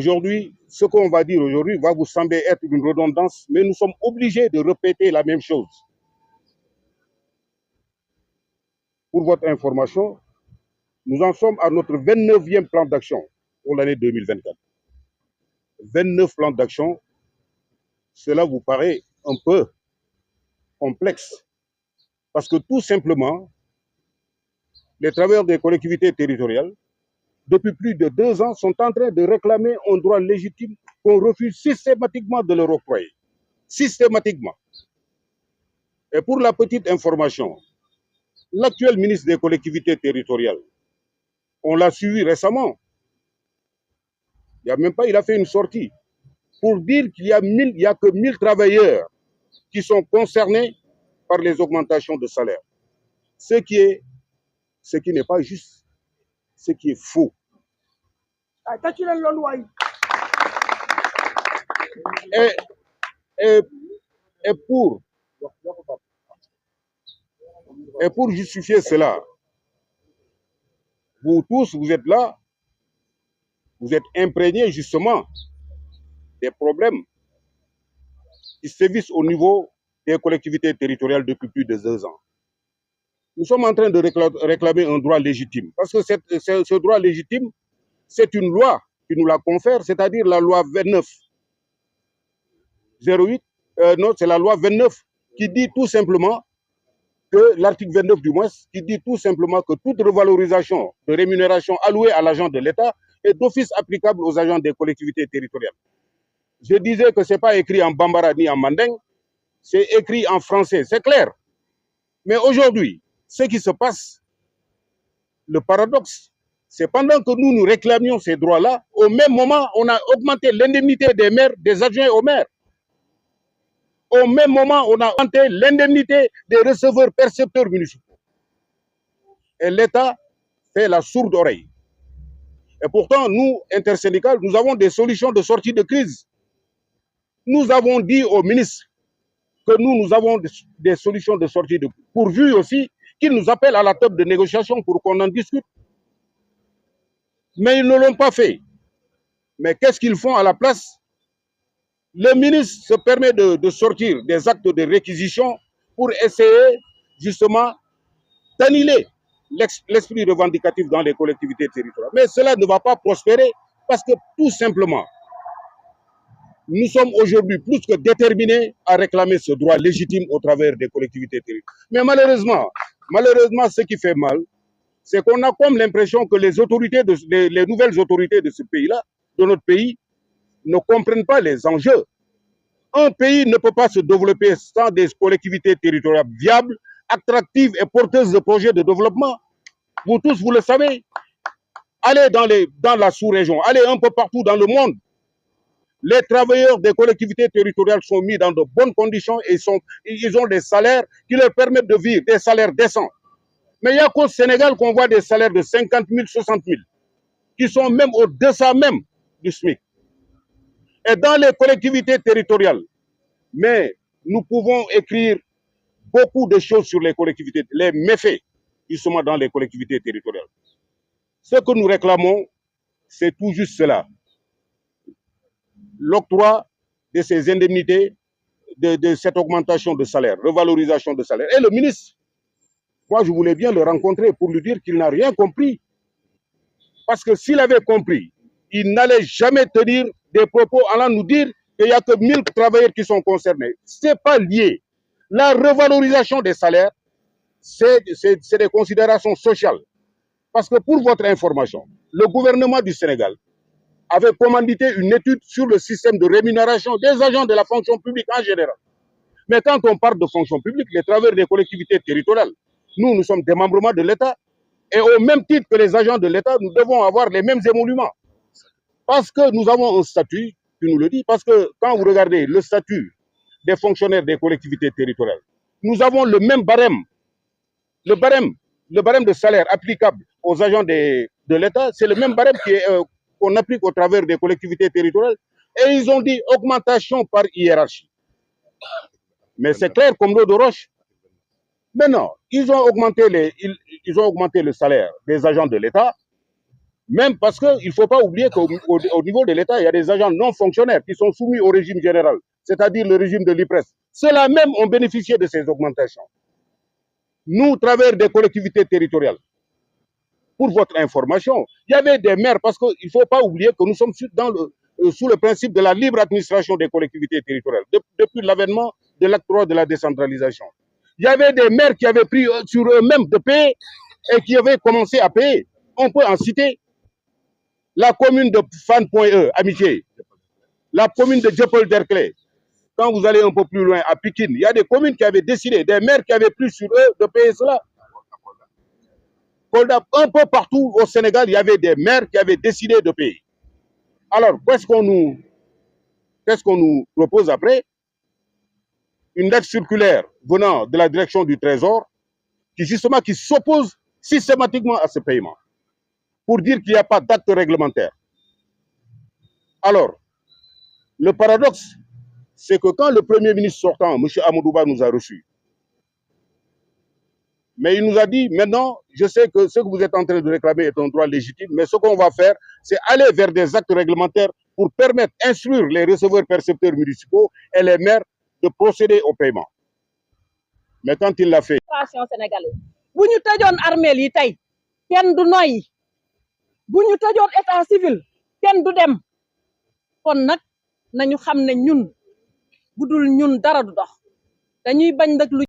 Aujourd'hui, ce qu'on va dire aujourd'hui va vous sembler être une redondance, mais nous sommes obligés de répéter la même chose. Pour votre information, nous en sommes à notre 29e plan d'action pour l'année 2024. 29 plans d'action, cela vous paraît un peu complexe, parce que tout simplement, les travailleurs des collectivités territoriales, depuis plus de 2 ans, sont en train de réclamer un droit légitime qu'on refuse systématiquement de leur octroyer. Systématiquement. Et pour la petite information, l'actuel ministre des collectivités territoriales, on l'a suivi récemment, il a fait une sortie pour dire qu'il y a que 1000 travailleurs qui sont concernés par les augmentations de salaire. Ce qui n'est pas juste, ce qui est faux. Et pour justifier cela, vous tous, vous êtes là, vous êtes imprégnés justement des problèmes qui sévissent au niveau des collectivités territoriales depuis plus de 2 ans. Nous sommes en train de réclamer un droit légitime, parce que ce droit légitime, c'est une loi qui nous la confère, c'est-à-dire la loi 29-08, non, c'est la loi 29 qui dit tout simplement que l'article 29 du moins, qui dit tout simplement que toute revalorisation de rémunération allouée à l'agent de l'État est d'office applicable aux agents des collectivités territoriales. Je disais que ce n'est pas écrit en bambara ni en manding, c'est écrit en français, c'est clair. Mais aujourd'hui, ce qui se passe, le paradoxe, c'est pendant que nous réclamions ces droits-là, au même moment, on a augmenté l'indemnité des maires, des adjoints aux maires. Au même moment, on a augmenté l'indemnité des receveurs percepteurs municipaux. Et l'État fait la sourde oreille. Et pourtant, nous, intersyndicales, nous avons des solutions de sortie de crise. Nous avons dit au ministre que nous avons des solutions de sortie de crise, pourvu aussi qu'il nous appelle à la table de négociation pour qu'on en discute. Mais ils ne l'ont pas fait. Mais qu'est-ce qu'ils font à la place? Le ministre se permet de sortir des actes de réquisition pour essayer justement d'annuler l'esprit revendicatif dans les collectivités territoriales. Mais cela ne va pas prospérer parce que tout simplement, nous sommes aujourd'hui plus que déterminés à réclamer ce droit légitime au travers des collectivités territoriales. Mais malheureusement, ce qui fait mal, c'est qu'on a comme l'impression que les nouvelles autorités de ce pays-là, de notre pays, ne comprennent pas les enjeux. Un pays ne peut pas se développer sans des collectivités territoriales viables, attractives et porteuses de projets de développement. Vous tous, vous le savez. Allez dans la sous-région, allez un peu partout dans le monde. Les travailleurs des collectivités territoriales sont mis dans de bonnes conditions et ils ont des salaires qui leur permettent de vivre, des salaires décents. Mais il n'y a qu'au Sénégal qu'on voit des salaires de 50 000, 60 000, qui sont même au-deçà même du SMIC. Et dans les collectivités territoriales, mais nous pouvons écrire beaucoup de choses sur les collectivités, les méfaits, justement dans les collectivités territoriales. Ce que nous réclamons, c'est tout juste cela. L'octroi de ces indemnités, de cette augmentation de salaire, revalorisation de salaire. Et le ministre, moi je voulais bien le rencontrer pour lui dire qu'il n'a rien compris. Parce que s'il avait compris, il n'allait jamais tenir des propos allant nous dire qu'il n'y a que 1000 travailleurs qui sont concernés. Ce n'est pas lié. La revalorisation des salaires, c'est des considérations sociales. Parce que pour votre information, le gouvernement du Sénégal avait commandité une étude sur le système de rémunération des agents de la fonction publique en général. Mais quand on parle de fonction publique, les travailleurs des collectivités territoriales, nous sommes des démembrements de l'État. Et au même titre que les agents de l'État, nous devons avoir les mêmes émoluments. Parce que nous avons un statut qui nous le dit. Parce que quand vous regardez le statut des fonctionnaires des collectivités territoriales, nous avons le même barème. Le barème de salaire applicable aux agents de l'État, c'est le même barème qu'on applique au travers des collectivités territoriales. Et ils ont dit augmentation par hiérarchie. Mais c'est clair comme l'eau de roche. Mais non, ils ont augmenté le salaire des agents de l'État, Même parce qu'il ne faut pas oublier qu'au niveau de l'État, il y a des agents non fonctionnaires qui sont soumis au régime général, c'est-à-dire le régime de l'IPRES. Ceux-là même ont bénéficié de ces augmentations. Nous, à travers des collectivités territoriales, pour votre information, il y avait des maires, parce qu'il ne faut pas oublier que nous sommes sous le principe de la libre administration des collectivités territoriales, depuis l'avènement de l'acte 3 de la décentralisation. Il y avait des maires qui avaient pris sur eux-mêmes de payer et qui avaient commencé à payer. On peut en citer la commune de Fan.E, Amitié, la commune de Dieuppeul-Derklé. Quand vous allez un peu plus loin, à Pikine, il y a des communes qui avaient décidé, des maires qui avaient pris sur eux de payer cela. Un peu partout au Sénégal, il y avait des maires qui avaient décidé de payer. Alors, qu'est-ce qu'on nous propose après? Une lettre circulaire venant de la direction du Trésor qui s'oppose systématiquement à ce paiement pour dire qu'il n'y a pas d'acte réglementaire. Alors, le paradoxe, c'est que quand le Premier ministre sortant, M. Amadouba, nous a reçus, mais il nous a dit, maintenant, je sais que ce que vous êtes en train de réclamer est un droit légitime, mais ce qu'on va faire, c'est aller vers des actes réglementaires pour permettre, instruire les receveurs percepteurs municipaux et les maires de procéder au paiement. Mais quand il l'a fait... sénégalaise. Bu ñu tëjoon armeel yi tey kenn du noyyi bu ñu tëjoon état civil kenn du dem kon nag nañu xam ne ñun budul ñun dara du dox dañuy bañ nag lu